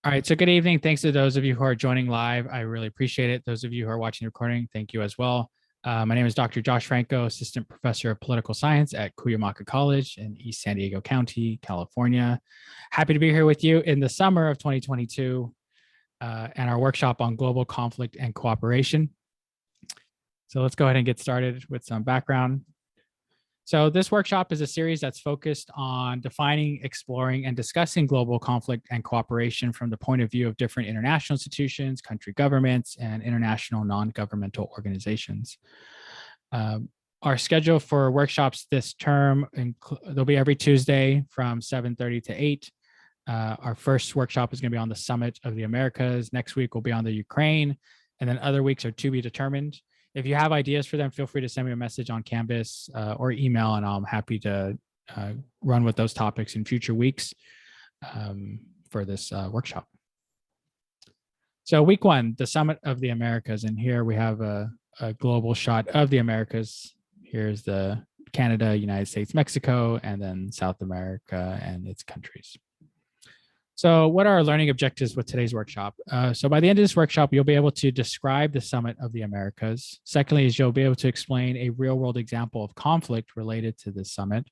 All right, so good evening. Thanks to those of you who are joining live. I really appreciate it. Those of you who are watching the recording, thank you as well. My name is Dr. Josh Franco, Assistant Professor of Political Science at Cuyamaca College in East San Diego County, California. Happy to be here with you in the summer of 2022 and our workshop on global conflict and cooperation. So let's go ahead and get started with some background. So this workshop is a series that's focused on defining, exploring, and discussing global conflict and cooperation from the point of view of different international institutions, country governments, and international non-governmental organizations. Our schedule for workshops this term, they'll be every Tuesday from 7:30 to 8. Our first workshop is going to be on the Summit of the Americas. Next week will be on the Ukraine, and then other weeks are to be determined. If you have ideas for them, feel free to send me a message on Canvas or email, and I'm happy to run with those topics in future weeks for this workshop. So week one, the Summit of the Americas, and here we have a global shot of the Americas. Here's the Canada, United States, Mexico, and then South America and its countries. So what are our learning objectives with today's workshop? So by the end of this workshop, you'll be able to describe the Summit of the Americas. Secondly, is you'll be able to explain a real-world example of conflict related to this summit.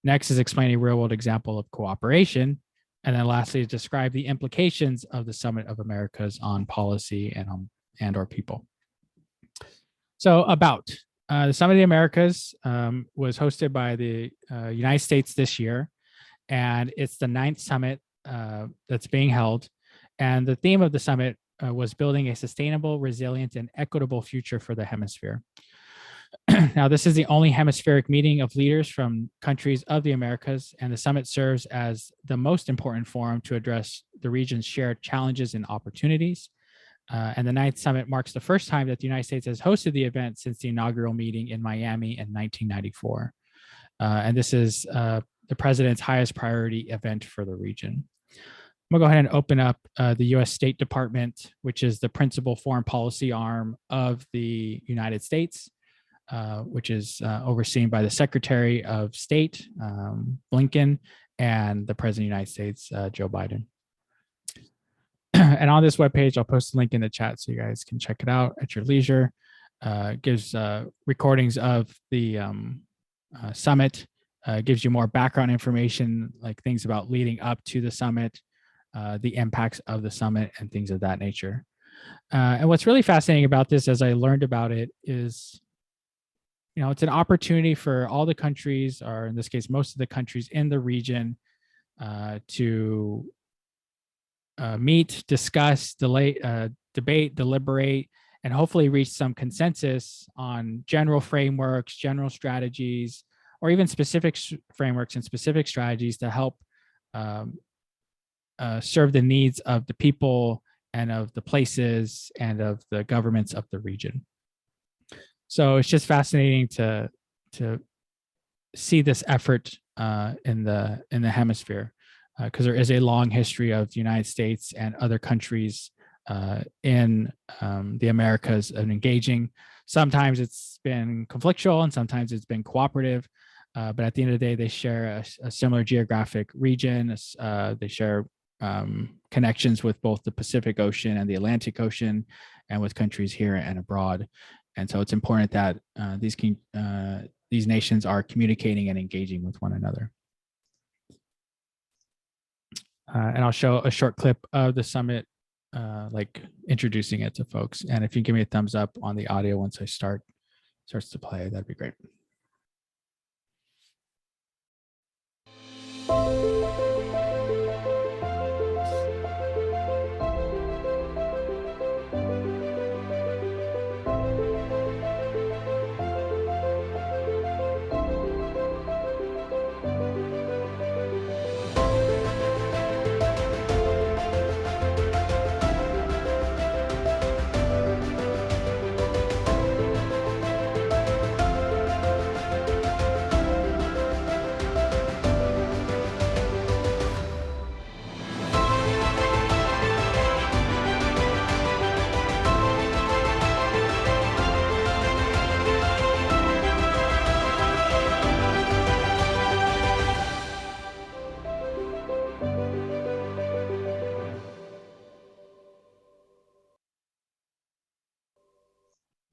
Next is explain a real-world example of cooperation. And then lastly, is describe the implications of the Summit of Americas on policy and or people. So about the Summit of the Americas was hosted by the United States this year, and it's the 9th summit that's being held. And the theme of the summit was building a sustainable, resilient, and equitable future for the hemisphere. Now, this is the only hemispheric meeting of leaders from countries of the Americas, and the summit serves as the most important forum to address the region's shared challenges and opportunities. And the 9th summit marks the first time that the United States has hosted the event since the inaugural meeting in Miami in 1994. And this is the president's highest priority event for the region. I'm gonna go ahead and open up the US State Department, which is the principal foreign policy arm of the United States, which is overseen by the Secretary of State, Blinken, and the President of the United States, Joe Biden. And on this webpage, I'll post a link in the chat so you guys can check it out at your leisure. It gives recordings of the summit, gives you more background information, like things about leading up to the summit, the impacts of the summit, and things of that nature. And what's really fascinating about this, as I learned about it, is, you know, it's an opportunity for all the countries, or in this case, most of the countries in the region, to meet, discuss, debate, deliberate, and hopefully reach some consensus on general frameworks, general strategies, or even specific frameworks and specific strategies to help serve the needs of the people and of the places and of the governments of the region. So it's just fascinating to see this effort in the hemisphere, because there is a long history of the United States and other countries in the Americas of engaging. Sometimes it's been conflictual and sometimes it's been cooperative. But at the end of the day, they share a similar geographic region. They share connections with both the Pacific Ocean and the Atlantic Ocean, and with countries here and abroad. And so it's important that these nations are communicating and engaging with one another. And I'll show a short clip of the summit, like introducing it to folks. And if you give me a thumbs up on the audio once I starts to play, that'd be great.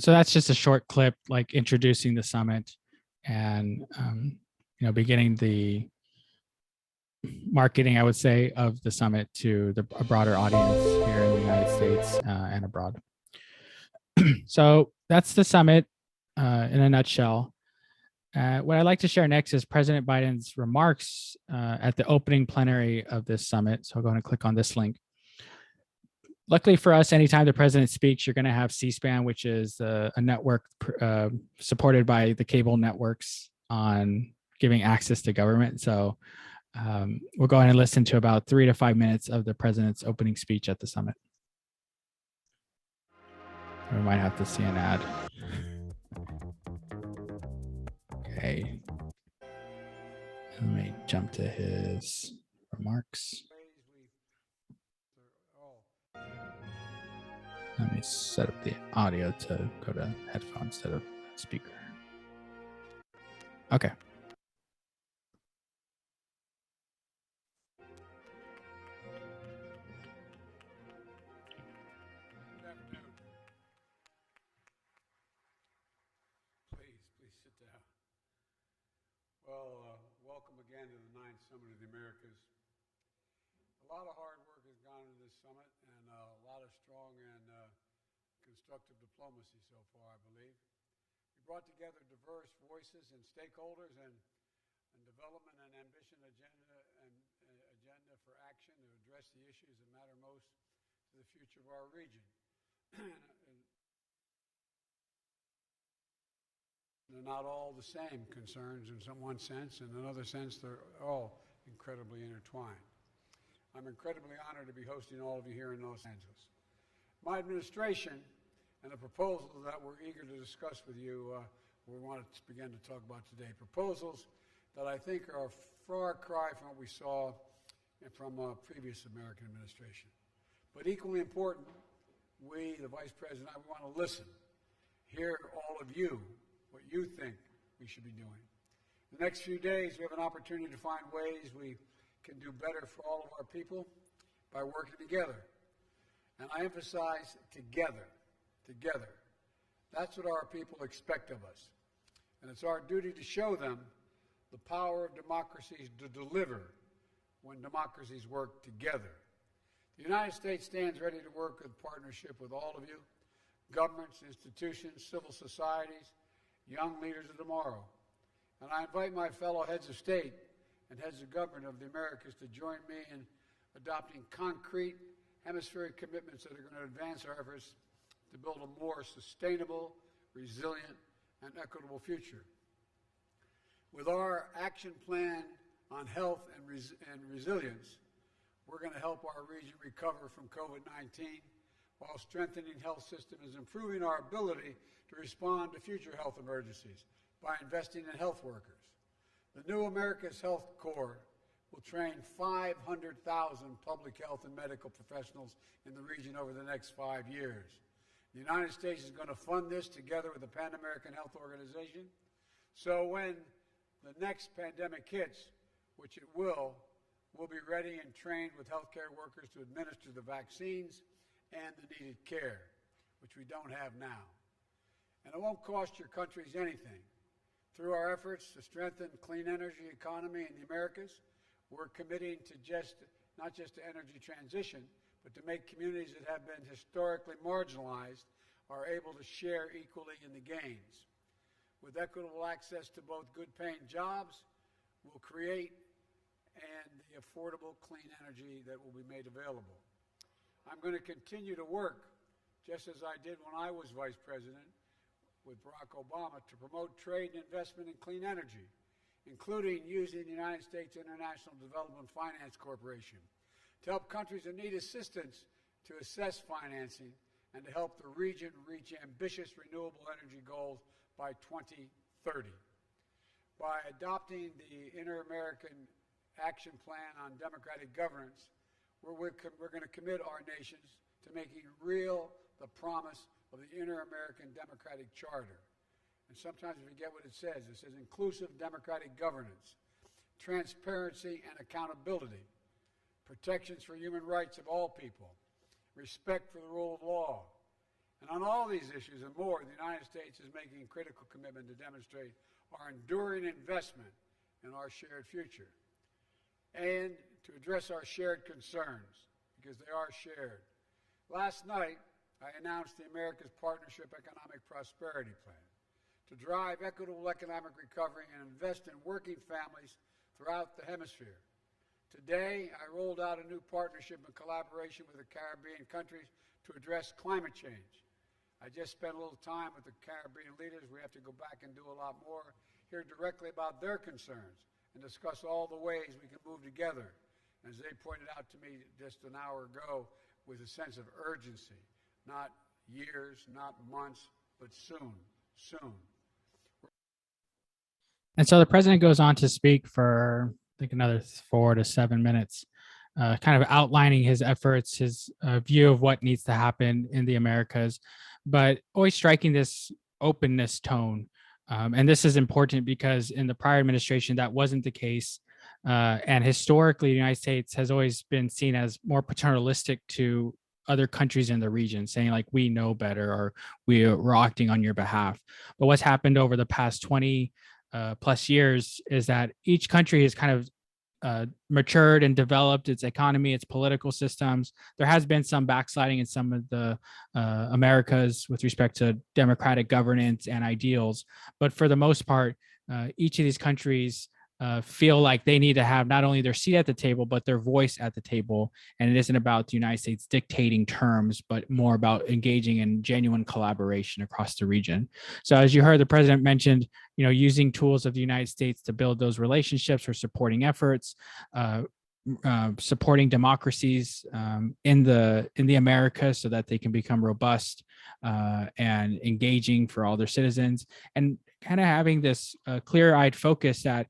So that's just a short clip, like introducing the summit and beginning the marketing, I would say, of the summit to a broader audience here in the United States and abroad. So that's the summit in a nutshell. What I'd like to share next is President Biden's remarks at the opening plenary of this summit. So I'll go ahead and click on this link. Luckily for us, anytime the president speaks, you're going to have C-SPAN, which is a network supported by the cable networks on giving access to government. So we'll go ahead and listen to about 3 to 5 minutes of the president's opening speech at the summit. We might have to see an ad. Okay. Let me jump to his remarks. Let me set up the audio to go to headphone instead of speaker. Okay. Good afternoon. Please sit down. Well, welcome again to the 9th Summit of the Americas. A lot of hard work has gone into this summit and a lot of strong and constructive diplomacy so far, I believe. We brought together diverse voices and stakeholders and development and ambition agenda for action to address the issues that matter most to the future of our region. They're not all the same concerns in one sense. In another sense, they're all incredibly intertwined. I'm incredibly honored to be hosting all of you here in Los Angeles. My administration and the proposals that we're eager to discuss with you, we want to begin to talk about today. Proposals that I think are a far cry from what we saw from a previous American administration. But equally important, we, the Vice President, we want to listen, hear all of you, what you think we should be doing. In the next few days, we have an opportunity to find ways we can do better for all of our people by working together. And I emphasize together. Together. That's what our people expect of us. And it's our duty to show them the power of democracies to deliver when democracies work together. The United States stands ready to work in partnership with all of you, governments, institutions, civil societies, young leaders of tomorrow. And I invite my fellow heads of state and heads of government of the Americas to join me in adopting concrete hemispheric commitments that are going to advance our efforts to build a more sustainable, resilient, and equitable future. With our action plan on health and resilience, we're going to help our region recover from COVID-19 while strengthening health systems and improving our ability to respond to future health emergencies by investing in health workers. The new America's Health Corps will train 500,000 public health and medical professionals in the region over the next 5 years. The United States is going to fund this together with the Pan American Health Organization. So when the next pandemic hits, which it will, we'll be ready and trained with healthcare workers to administer the vaccines and the needed care, which we don't have now. And it won't cost your countries anything. Through our efforts to strengthen clean energy economy in the Americas, we're committing to not just to energy transition, but to make communities that have been historically marginalized are able to share equally in the gains. With equitable access to both good-paying jobs, we'll create and the affordable clean energy that will be made available. I'm going to continue to work, just as I did when I was Vice President with Barack Obama, to promote trade and investment in clean energy, including using the United States International Development Finance Corporation to help countries that need assistance to assess financing and to help the region reach ambitious renewable energy goals by 2030. By adopting the Inter-American Action Plan on Democratic Governance, we're going to commit our nations to making real the promise of the Inter-American Democratic Charter. And sometimes we forget what it says. It says inclusive democratic governance, transparency and accountability, protections for human rights of all people, respect for the rule of law, And on all these issues and more, the United States is making a critical commitment to demonstrate our enduring investment in our shared future and to address our shared concerns, because they are shared. Last night, I announced the America's Partnership Economic Prosperity Plan to drive equitable economic recovery and invest in working families throughout the hemisphere. Today, I rolled out a new partnership and collaboration with the Caribbean countries to address climate change. I just spent a little time with the Caribbean leaders. We have to go back and do a lot more, hear directly about their concerns, and discuss all the ways we can move together. As they pointed out to me just an hour ago, with a sense of urgency, not years, not months, but soon, soon. And so the president goes on to speak for, I think, another 4 to 7 minutes, kind of outlining his efforts, his view of what needs to happen in the Americas, but always striking this openness tone. And this is important because in the prior administration, that wasn't the case. And historically, the United States has always been seen as more paternalistic to other countries in the region, saying like, we know better, or we're acting on your behalf. But what's happened over the past 20 plus years is that each country has kind of matured and developed its economy, its political systems. There has been some backsliding in some of the Americas with respect to democratic governance and ideals. But for the most part, each of these countries feel like they need to have not only their seat at the table, but their voice at the table. And it isn't about the United States dictating terms, but more about engaging in genuine collaboration across the region. So as you heard, the president mentioned, using tools of the United States to build those relationships or supporting efforts, supporting democracies in the Americas so that they can become robust and engaging for all their citizens, and kind of having this clear-eyed focus that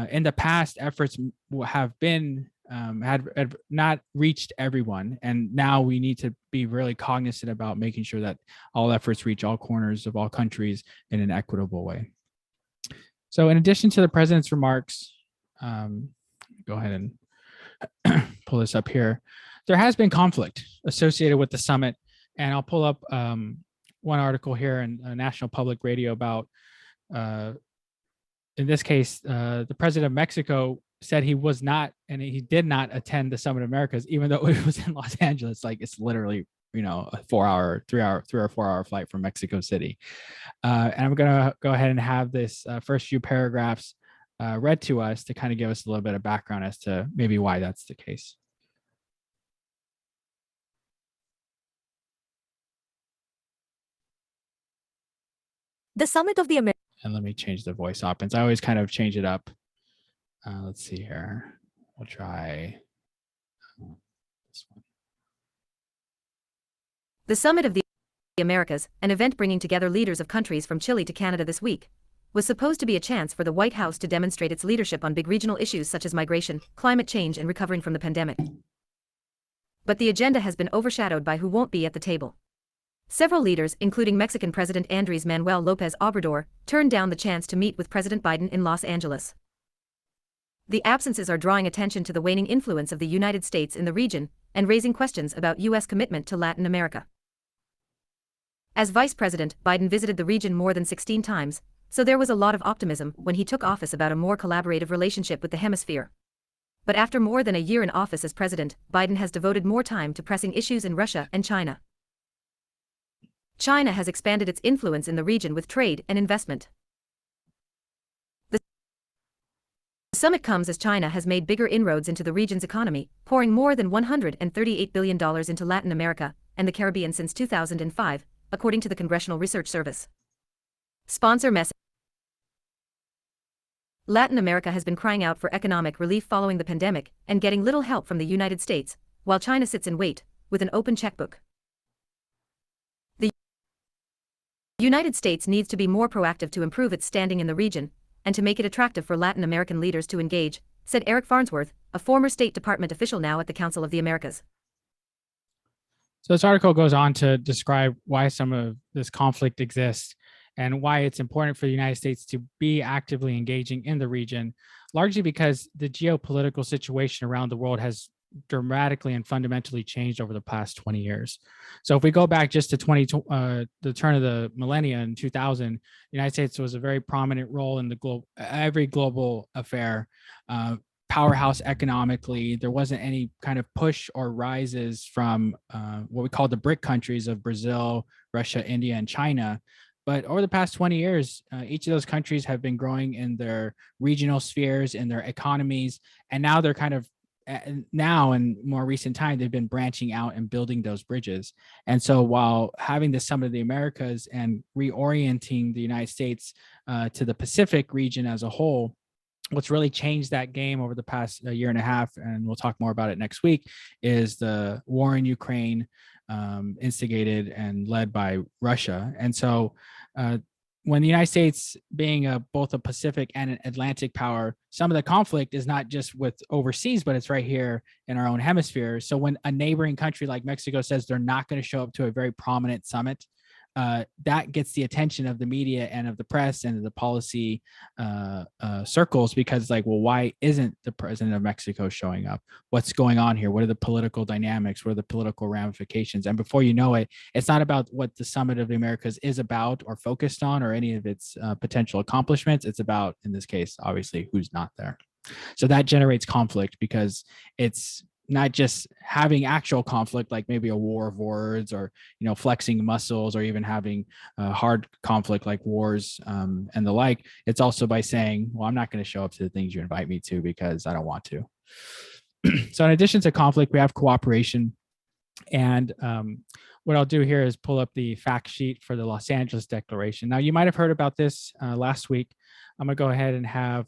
in the past, efforts have been had not reached everyone, and now we need to be really cognizant about making sure that all efforts reach all corners of all countries in an equitable way. So, in addition to the president's remarks, go ahead and pull this up here. There has been conflict associated with the summit, and I'll pull up one article here in National Public Radio about. In this case, the president of Mexico said he was not, and he did not attend the Summit of Americas, even though it was in Los Angeles. Like, it's literally, a 3 or 4 hour flight from Mexico City. And I'm going to go ahead and have this first few paragraphs read to us to kind of give us a little bit of background as to maybe why that's the case. The Summit of the Americas. And let me change the voice options. I always kind of change it up. Let's see here. We'll try this one. The Summit of the Americas, an event bringing together leaders of countries from Chile to Canada this week, was supposed to be a chance for the White House to demonstrate its leadership on big regional issues such as migration, climate change, and recovering from the pandemic. But the agenda has been overshadowed by who won't be at the table. Several leaders, including Mexican President Andrés Manuel López Obrador, turned down the chance to meet with President Biden in Los Angeles. The absences are drawing attention to the waning influence of the United States in the region and raising questions about U.S. commitment to Latin America. As Vice President, Biden visited the region more than 16 times, so there was a lot of optimism when he took office about a more collaborative relationship with the hemisphere. But after more than a year in office as president, Biden has devoted more time to pressing issues in Russia and China. China has expanded its influence in the region with trade and investment. The summit comes as China has made bigger inroads into the region's economy, pouring more than $138 billion into Latin America and the Caribbean since 2005, according to the Congressional Research Service. Sponsor message. Latin America has been crying out for economic relief following the pandemic and getting little help from the United States, while China sits in wait, with an open checkbook. The United States needs to be more proactive to improve its standing in the region and to make it attractive for Latin American leaders to engage, said Eric Farnsworth, a former State Department official now at the Council of the Americas. So this article goes on to describe why some of this conflict exists and why it's important for the United States to be actively engaging in the region, largely because the geopolitical situation around the world has dramatically and fundamentally changed over the past 20 years. So if we go back just to the turn of the millennia in 2000, the United States was a very prominent role in every global affair. Powerhouse economically. There wasn't any kind of push or rises from what we call the BRIC countries of Brazil, Russia, India, and China. But over the past 20 years, each of those countries have been growing in their regional spheres, in their economies, and now they're kind of now in more recent time, they've been branching out and building those bridges. And so while having the Summit of the Americas and reorienting the United States to the Pacific region as a whole, what's really changed that game over the past year and a half, and we'll talk more about it next week, is the war in Ukraine, instigated and led by Russia. And so when the United States being both a Pacific and an Atlantic power, some of the conflict is not just with overseas, but it's right here in our own hemisphere. So when a neighboring country like Mexico says they're not going to show up to a very prominent summit, that gets the attention of the media and of the press and of the policy circles, because like, well, why isn't the president of Mexico showing up? What's going on here? What are the political dynamics? What are the political ramifications? And before you know it, it's not about what the Summit of the Americas is about or focused on or any of its potential accomplishments. It's about, in this case, obviously, who's not there. So that generates conflict, because it's not just having actual conflict, like maybe a war of words, or flexing muscles, or even having hard conflict like wars and the like. It's also by saying, well, I'm not going to show up to the things you invite me to because I don't want to. So in addition to conflict, we have cooperation. And what I'll do here is pull up the fact sheet for the Los Angeles Declaration. Now, you might have heard about this last week. I'm going to go ahead and have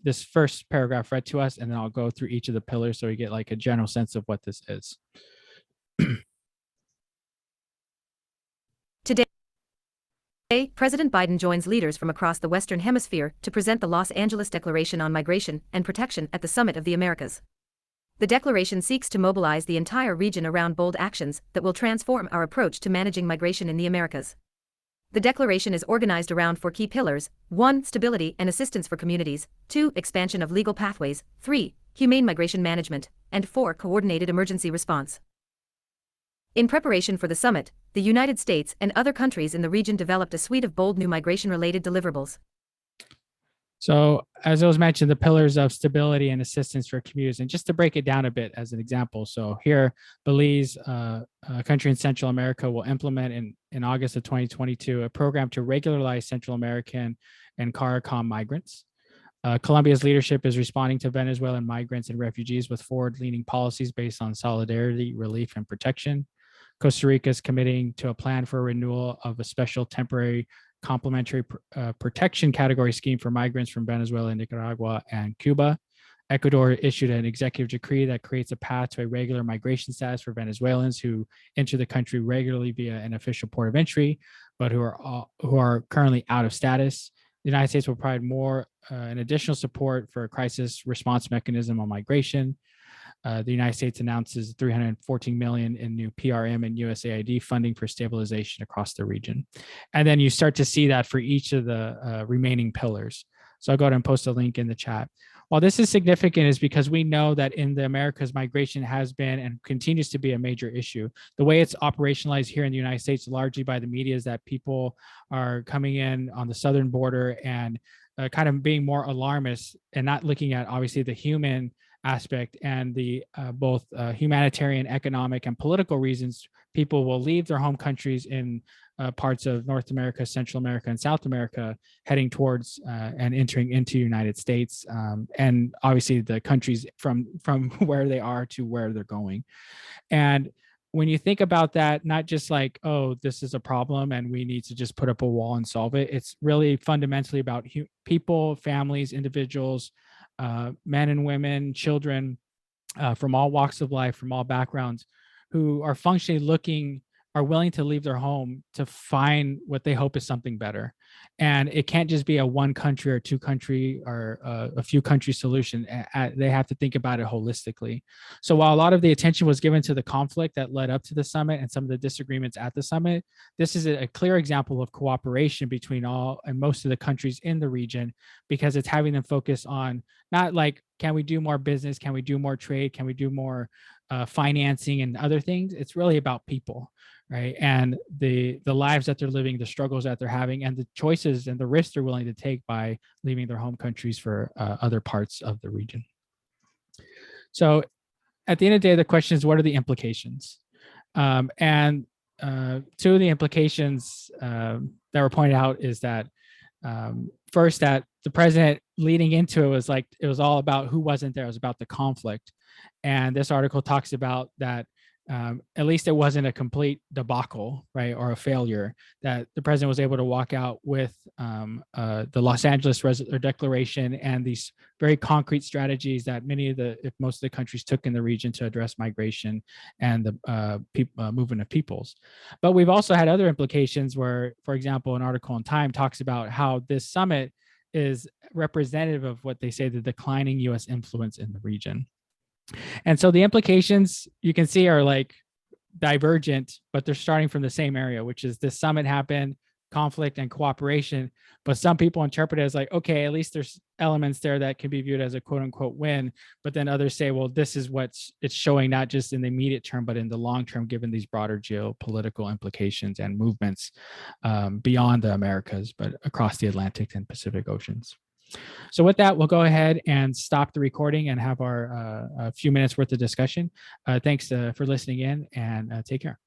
this first paragraph read to us, and then I'll go through each of the pillars so we get like a general sense of what this is. Today, President Biden joins leaders from across the Western Hemisphere to present the Los Angeles Declaration on Migration and Protection at the Summit of the Americas. The declaration seeks to mobilize the entire region around bold actions that will transform our approach to managing migration in the Americas. The declaration is organized around 4 key pillars: 1. Stability and assistance for communities; 2. Expansion of legal pathways; 3. Humane migration management; and 4. Coordinated emergency response. In preparation for the summit, the United States and other countries in the region developed a suite of bold new migration-related deliverables. So, as it was mentioned, the pillars of stability and assistance for communities, and just to break it down a bit as an example. So here, Belize, a country in Central America, will implement in August of 2022 a program to regularize Central American and CARICOM migrants. Colombia's leadership is responding to Venezuelan migrants and refugees with forward-leaning policies based on solidarity, relief, and protection. Costa Rica is committing to a plan for renewal of a special temporary complementary protection category scheme for migrants from Venezuela, Nicaragua, and Cuba. Ecuador issued an executive decree that creates a path to a regular migration status for Venezuelans who enter the country regularly via an official port of entry, but who are currently out of status. The United States will provide more and additional support for a crisis response mechanism on migration. The United States announces $314 million in new PRM and USAID funding for stabilization across the region. And then you start to see that for each of the remaining pillars. So I'll go ahead and post a link in the chat. While this is significant is because we know that in the Americas, migration has been and continues to be a major issue. The way it's operationalized here in the United States, largely by the media, is that people are coming in on the southern border and kind of being more alarmist and not looking at, obviously, the human aspect and the both humanitarian, economic, and political reasons. People will leave their home countries in parts of North America, Central America, and South America, heading towards and entering into United States, and obviously the countries from where they are to where they're going. And when you think about that, not just like, oh, this is a problem and we need to just put up a wall and solve it. It's really fundamentally about people, families, individuals, men and women, children, from all walks of life, from all backgrounds, who are functionally are willing to leave their home to find what they hope is something better. And it can't just be a one country or two country or a few country solution. They have to think about it holistically. So while a lot of the attention was given to the conflict that led up to the summit and some of the disagreements at the summit, this is a clear example of cooperation between all and most of the countries in the region, because it's having them focus on not like, can we do more business? Can we do more trade? Can we do more financing and other things? It's really about people, right? And the lives that they're living, the struggles that they're having, and the choices and the risks they're willing to take by leaving their home countries for other parts of the region. So at the end of the day, the question is, what are the implications? And two of the implications that were pointed out is that first, that the president leading into it was like, it was all about who wasn't there. It was about the conflict. And this article talks about that at least it wasn't a complete debacle, right, or a failure, that the president was able to walk out with the Los Angeles Declaration and these very concrete strategies that if most of the countries took in the region to address migration and the movement of peoples. But we've also had other implications where, for example, an article in Time talks about how this summit is representative of what they say the declining U.S. influence in the region. And so the implications you can see are like divergent, but they're starting from the same area, which is this summit happened, conflict and cooperation. But some people interpret it as like, okay, at least there's elements there that can be viewed as a quote unquote win. But then others say, well, this is what it's showing, not just in the immediate term, but in the long term, given these broader geopolitical implications and movements beyond the Americas, but across the Atlantic and Pacific Oceans. So with that, we'll go ahead and stop the recording and have our a few minutes worth of discussion. Thanks for listening in, and take care.